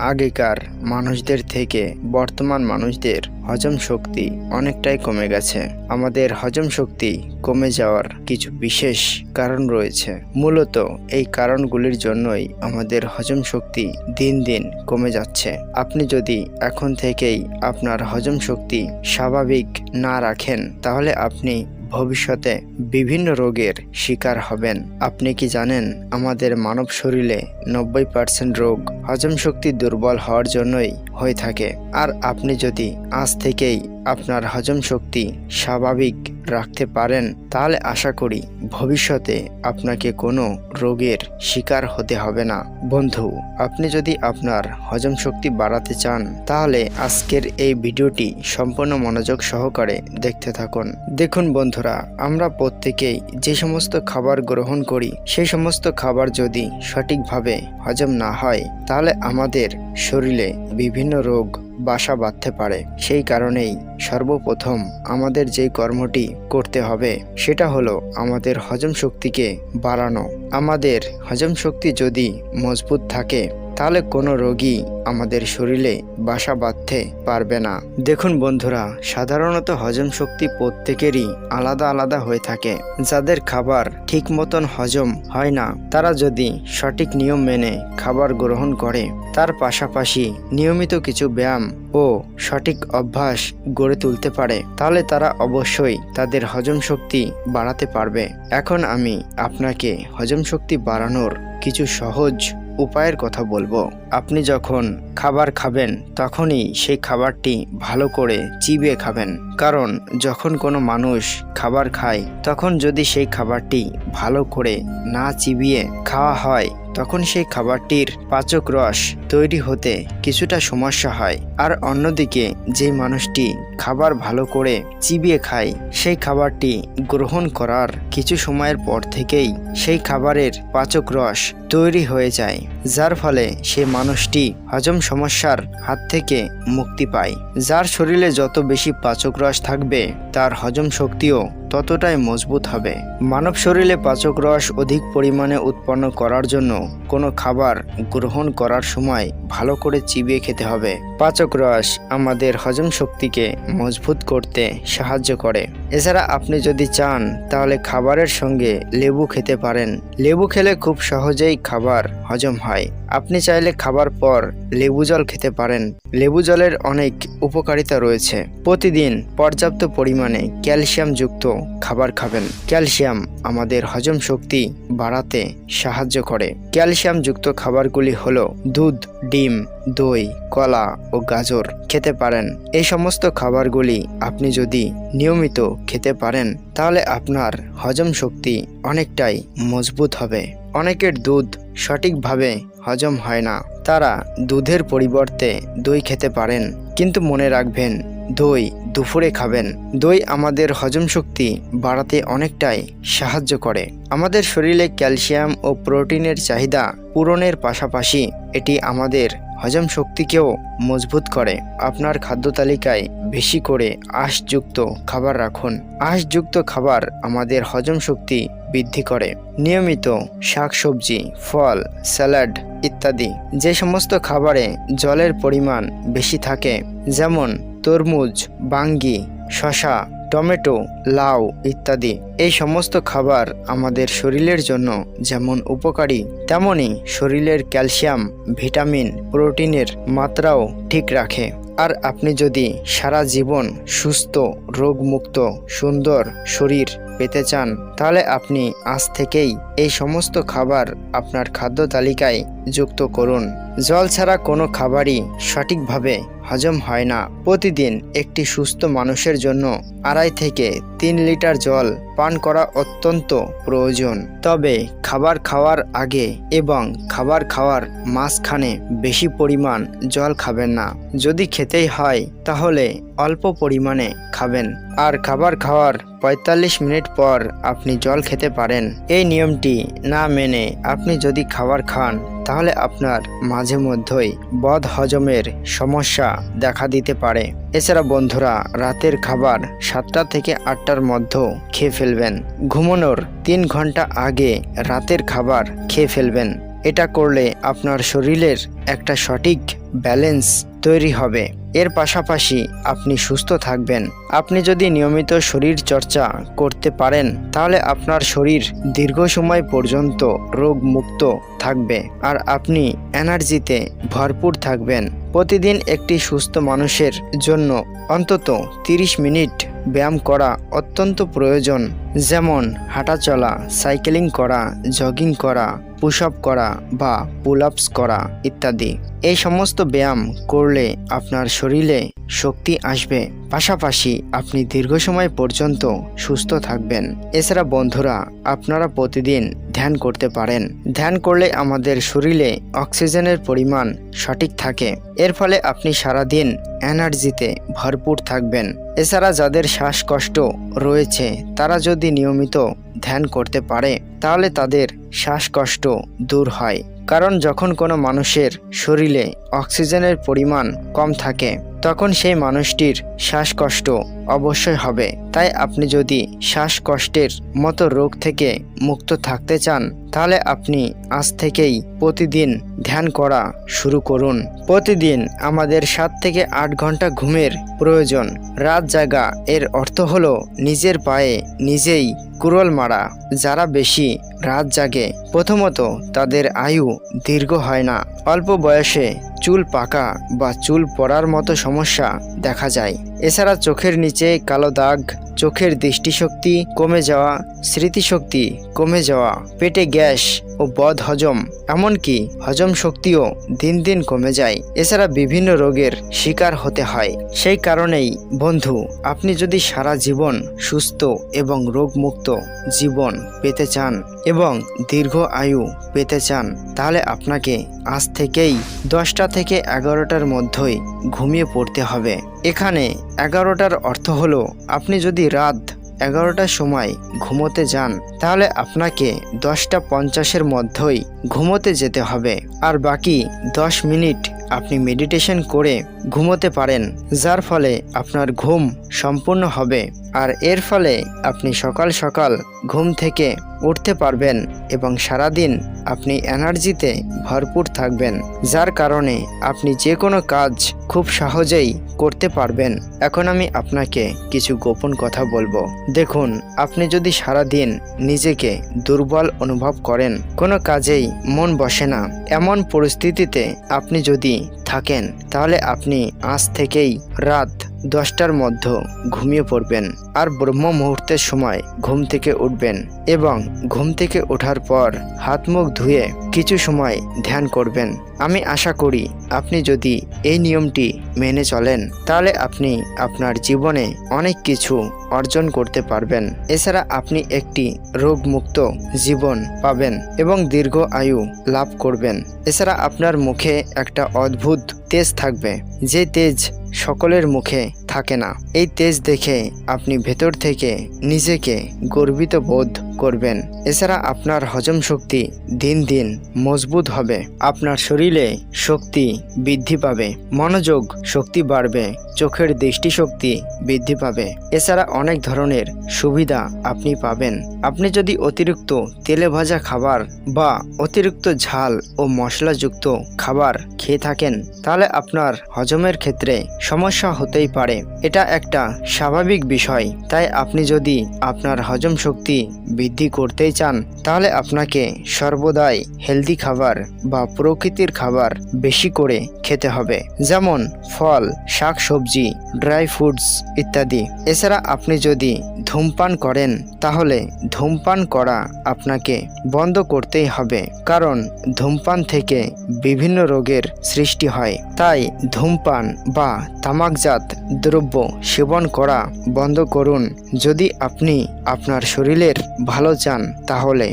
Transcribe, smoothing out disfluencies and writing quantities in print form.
আগেকার মানুষদের থেকে বর্তমান মানুষদের হজম শক্তি অনেকটাই কমে গেছে। আমাদের হজম শক্তি কমে যাওয়ার কিছু বিশেষ কারণ রয়েছে। মূলত এই কারণগুলির জন্যই আমাদের হজম শক্তি দিন দিন কমে যাচ্ছে। আপনি যদি এখন থেকেই আপনার হজম শক্তি স্বাভাবিক না রাখেন, তাহলে আপনি ভবিষ্যতে বিভিন্ন রোগের শিকার হবেন। আপনি কি জানেন, আমাদের মানব শরীরে 90% রোগ হজম শক্তি দুর্বল হওয়ার জন্যই হয়ে থাকে। আর আপনি যদি আজ থেকেই আপনার হজম শক্তি স্বাভাবিক রাখতে পারেন, তাহলে আশা করি ভবিষ্যতে আপনাকে কোনো রোগের শিকার হতে হবে না। বন্ধু, আপনি যদি আপনার হজম শক্তি বাড়াতে চান, তাহলে আজকের এই ভিডিওটি সম্পূর্ণ মনোযোগ সহকারে দেখতে থাকুন। দেখুন বন্ধুরা, আমরা প্রত্যেকেই যে সমস্ত খাবার গ্রহণ করি, সেই সমস্ত খাবার যদি সঠিকভাবে হজম না হয়, তাহলে আমাদের শরীরে বিভিন্ন রোগ বাসা বাঁধতে পারে। সেই কারণেই সর্বপ্রথম আমাদের যে কর্মটি করতে হবে, সেটা হলো আমাদের হজম শক্তিকে বাড়ানো। আমাদের হজম শক্তি যদি মজবুত থাকে, তাহলে কোনো রোগী আমাদের শরীরে বাসা বাঁধতে পারবে না। দেখুন বন্ধুরা, সাধারণত হজম শক্তি প্রত্যেকেরই আলাদা আলাদা হয়ে থাকে। যাদের খাবার ঠিক মতন হজম হয় না, তারা যদি সঠিক নিয়ম মেনে খাবার গ্রহণ করে, তার পাশাপাশি নিয়মিত কিছু ব্যায়াম ও সঠিক অভ্যাস গড়ে তুলতে পারে, তাহলে তারা অবশ্যই তাদের হজম শক্তি বাড়াতে পারবে। এখন আমি আপনাকে হজম শক্তি বাড়ানোর কিছু সহজ উপায়ের কথা বলবো। আপনি যখন খাবার খাবেন, তখনই সেই খাবারটি ভালো করে চিবিয়ে খাবেন। কারণ যখন কোনো মানুষ খাবার খায়, তখন যদি সেই খাবারটি ভালো করে না চিবিয়ে খাওয়া হয়, তখন সেই খাবারটির পাচক রস তৈরি হতে কিছুটা সমস্যা হয়। আর অন্যদিকে যে মানুষটি খাবার ভালো করে চিবিয়ে খায়, সেই খাবারটি গ্রহণ করার কিছু সময়ের পর থেকেই সেই খাবারের পাচক রস তৈরি হয়ে যায়, যার ফলে সে মানুষটি হজম সমস্যার হাত থেকে মুক্তি পায়। যার শরীরে যত বেশি পাচক রস থাকবে, তার হজম শক্তিও ততটাই মজবুত হবে। মানব শরীরে পাচক রস অধিক পরিমাণে উৎপন্ন করার জন্য কোনো খাবার গ্রহণ করার সময় ভালো করে চিবিয়ে খেতে হবে। পাচক রস আমাদের হজম শক্তিকে মজবুত করতে সাহায্য করে। এছাড়া আপনি যদি চান, তাহলে খাবারের সঙ্গে লেবু খেতে পারেন। লেবু খেলে খুব সহজেই খাবার হজম হয়। আপনি চাইলে খাবার পর লেবু জল খেতে পারেন। লেবু জলের অনেক উপকারিতা রয়েছে। প্রতিদিন পর্যাপ্ত পরিমাণে ক্যালসিয়াম যুক্ত খাবার খাবেন। ক্যালসিয়াম আমাদের হজম শক্তি বাড়াতে সাহায্য করে। ক্যালসিয়াম যুক্ত খাবারগুলি হলো দুধ, ডিম, দই, কলা ও গাজর খেতে পারেন। এই সমস্ত খাবারগুলি আপনি যদি নিয়মিত খেতে পারেন, তাহলে আপনার হজম শক্তি অনেকটাই মজবুত হবে। অনেকের দুধ সঠিকভাবে হজম হয় না, তারা দুধের পরিবর্তে দই খেতে পারেন। কিন্তু মনে রাখবেন, দই দুপুরে খাবেন। দই আমাদের হজম শক্তি বাড়াতে অনেকটাই সাহায্য করে। আমাদের শরীরে ক্যালসিয়াম ও প্রোটিনের চাহিদা পূরণের পাশাপাশি এটি আমাদের হজম শক্তিকেও মজবুত করে। আপনার খাদ্য তালিকায় বেশি করে আঁশযুক্ত খাবার রাখুন। আঁশযুক্ত খাবার আমাদের হজম শক্তি বৃদ্ধি করে। নিয়মিত শাকসবজি, ফল, স্যালাড ইত্যাদি, যে সমস্ত খাবারে জলের পরিমাণ বেশি থাকে, যেমন তরমুজ, বাঙ্গি, শসা, টমেটো, লাউ ইত্যাদি, এই সমস্ত খাবার আমাদের শরীরের জন্য যেমন উপকারী, তেমনি শরীরের ক্যালসিয়াম, ভিটামিন, প্রোটিনের মাত্রাও ঠিক রাখে। আর আপনি যদি সারা জীবন সুস্থ, রোগমুক্ত, সুন্দর শরীর পেতে চান, তাহলে আপনি আজ থেকেই এই সমস্ত খাবার আপনার খাদ্য তালিকায় যুক্ত করুন। জল ছাড়া কোনো খাবারই সঠিকভাবে হজম হয় না। প্রতিদিন একটি সুস্থ মানুষের জন্য 2.5 থেকে 3 লিটার জল পান করা অত্যন্ত প্রয়োজন। তবে খাবার খাওয়ার আগে এবং খাবার খাওয়ার মাঝখানে বেশি পরিমাণ জল খাবেন না। যদি খেতেই হয়, তাহলে অল্প পরিমাণে খাবেন। আর খাবার খাওয়ার 45 মিনিট পর আপনি জল খেতে পারেন। এই নিয়মটি না মেনে আপনি যদি খাবার খান, তাহলে আপনার মাঝে মধ্যেই বদ হজমের সমস্যা দেখা দিতে পারে। এছাড়া বন্ধুরা, রাতের খাবার 7টা থেকে 8টার মধ্যে খেয়ে ফেলবেন। ঘুমানোর 3 ঘন্টা আগে রাতের খাবার খেয়ে ফেলবেন। এটা করলে আপনার শরীরের একটা সঠিক ব্যালেন্স তৈরি হবে। এর পাশাপাশি আপনি সুস্থ থাকবেন। আপনি যদি নিয়মিত শরীর চর্চা করতে পারেন তাহলে আপনার শরীর দীর্ঘ সময় পর্যন্ত রোগমুক্ত থাকবে আর আপনি এনার্জিতে ভরপুর থাকবেন। প্রতিদিন একটি সুস্থ মানুষের জন্য অন্তত 30 মিনিট ব্যায়াম করা অত্যন্ত প্রয়োজন, যেমন হাঁটাচলা, সাইকেলিং করা, জগিং করা, পুশ আপ করা বা পুল আপস করা ইত্যাদি। এই সমস্ত ব্যায়াম করলে আপনার শরীরে শক্তি আসবে, পাশাপাশি আপনি দীর্ঘ সময় পর্যন্ত সুস্থ থাকবেন। এছাড়া বন্ধুরা, আপনারা প্রতিদিন ধ্যান করতে পারেন। ধ্যান করলে আমাদের শরীরে অক্সিজেনের পরিমাণ সঠিক থাকে, এর ফলে আপনি সারাদিন এনার্জিতে ভরপুর থাকবেন। এছাড়া যাদের শ্বাসকষ্ট রয়েছে তারা যদি নিয়মিত ধ্যান করতে পারে তাহলে তাদের শ্বাসকষ্ট দূর হয়। কারণ যখন কোনো মানুষের শরীরে অক্সিজেনের পরিমাণ কম থাকে তখন সেই মানুষটির শ্বাসকষ্ট অবশ্যই হবে। তাই আপনি যদি শ্বাসকষ্টের মতো রোগ থেকে মুক্ত থাকতে চান তাহলে আপনি আজ থেকেই প্রতিদিন ধ্যান করা শুরু করুন। প্রতিদিন আমাদের 7 থেকে 8 ঘন্টা ঘুমের প্রয়োজন। রাত জাগা এর অর্থ হলো নিজের পায়ে নিজেই কুড়োল মারা। যারা বেশি রাত জাগে প্রথমত তাদের আয়ু দীর্ঘ হয় না, অল্প বয়সে চুল পাকা বা চুল পড়ার মতো সমস্যা দেখা যায়। এছাড়া চোখের নিচে কালো দাগ, চোখের দৃষ্টিশক্তি কমে যাওয়া, স্মৃতিশক্তি কমে যাওয়া, পেটে গ্যাস ও বদহজম, এমনকি হজম শক্তিও দিন দিন কমে যায়। এছাড়া বিভিন্ন রোগের শিকার হতে হয়। সেই কারণেই বন্ধু, আপনি যদি সারা জীবন সুস্থ এবং রোগমুক্ত জীবন পেতে চান এবং দীর্ঘ আয়ু পেতে চান তাহলে আপনাকে আজ থেকেই 10টা থেকে 11টার মধ্যেই ঘুমিয়ে পড়তে হবে। এখানে 11টার অর্থ হলো আপনি যদি রাত 11টার সময় ঘুমোতে যান তাহলে আপনাকে 10:50-এর মধ্যেই ঘুমোতে যেতে হবে। আর বাকি 10 মিনিট আপনি মেডিটেশন করে ঘুমোতে পারেন, যার ফলে আপনার ঘুম সম্পূর্ণ হবে। আর এর ফলে আপনি সকাল সকাল ঘুম থেকে উঠতে পারবেন এবং সারাদিন আপনি এনার্জিতে ভরপুর থাকবেন, যার কারণে আপনি যে কোনো কাজ খুব সহজেই করতে পারবেন। এখন আমি আপনাকে কিছু গোপন কথা বলবো। দেখুন, আপনি যদি সারাদিন নিজেকে দুর্বল অনুভব করেন, কোনো কাজেই মন বসে না, এমন পরিস্থিতিতে আপনি যদি থাকেন তাহলে আপনি আজ থেকেই রাত 10টার মধ্যে ঘুমিয়ে পড়বেন আর ব্রহ্ম মুহূর্তের সময় ঘুম থেকে উঠবেন এবং ঘুম থেকে ওঠার পর হাত মুখ ধুয়ে কিছু সময় ধ্যান করবেন। আমি আশা করি আপনি যদি এই নিয়মটি মেনে চলেন তাহলে আপনি আপনার জীবনে অনেক কিছু অর্জন করতে পারবেন। এছাড়া আপনি একটি রোগমুক্ত জীবন পাবেন এবং দীর্ঘ আয়ু লাভ করবেন। এছাড়া আপনার মুখে একটা অদ্ভুত তেজ থাকবে, যে তেজ সকলের মুখে থাকে না। এই তেজ দেখে আপনি ভেতর থেকে নিজেকে গর্বিত বোধ করবেন। এছাড়া আপনার হজম শক্তি দিন দিন মজবুত হবে, আপনার শরীরে শক্তি বৃদ্ধি পাবে, মনোযোগ শক্তি বাড়বে, চোখের দৃষ্টিশক্তি বৃদ্ধি পাবে। এছাড়া অনেক ধরনের সুবিধা আপনি পাবেন। আপনি যদি অতিরিক্ত তেলে ভাজা খাবার বা অতিরিক্ত ঝাল ও মশলাযুক্ত খাবার খেয়ে থাকেন তাহলে আপনার হজমের ক্ষেত্রে সমস্যা হতেই পারে। এটা একটা স্বাভাবিক বিষয়। তাই আপনি যদি আপনার হজম শক্তি বৃদ্ধি করতেই চান তাহলে আপনাকে সর্বদাই হেলদি খাবার বা প্রকৃতির খাবার বেশি করে খেতে হবে, যেমন ফল, শাক সবজি, ড্রাই ফ্রুটস ইত্যাদি। এছাড়া আপনি যদি ধূমপান করেন তাহলে ধূমপান করা আপনাকে বন্ধ করতেই হবে, কারণ ধূমপান থেকে বিভিন্ন রোগের সৃষ্টি হয়। তাই ধূমপান বা তামাকজাত দ্রব্য সেবন করা বন্ধ করুন। যদি আপনি আপনার শরীরের ভালো চান তাহলে